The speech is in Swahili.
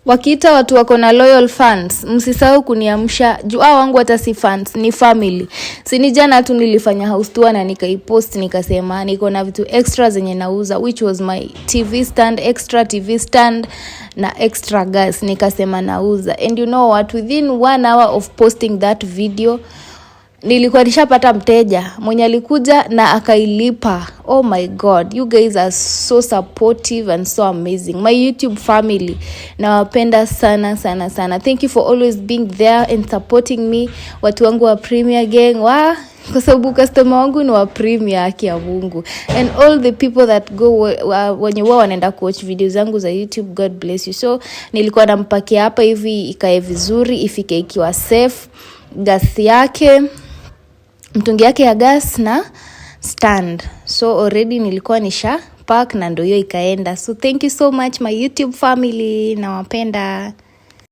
Wakiita watu wako na loyal fans, msisahau kuniamsha. Jua wangu hata si fans, ni family. Sini jana tu nilifanya house tour na nikaipost nikasema niko na vitu extra zenye nauza, which was my TV stand, extra TV stand na extra gas nikasema nauza. And you know what, within 1 hour of posting that video nilikuwa nishapata mteja mwenye alikuja na akailipa. Oh my god, you guys are so supportive and so amazing. My YouTube family, nawapenda sana sana sana. Thank you for always being there and supporting me. Watu wangu wa Premier Gang, kwa sababu customer wangu ni wa Premier, haki ya Mungu. And all the people that go wenye wao wanaenda kuwatch videos zangu za YouTube, God bless you. So nilikuwa nampakia hapa hivi ikae vizuri, ifike ikiwa safe. Gas yake, mtungi yake ya gas na stand. So already nilikuwa nisha pack na ndio hiyo ikaenda. So thank you so much my YouTube family, nawapenda.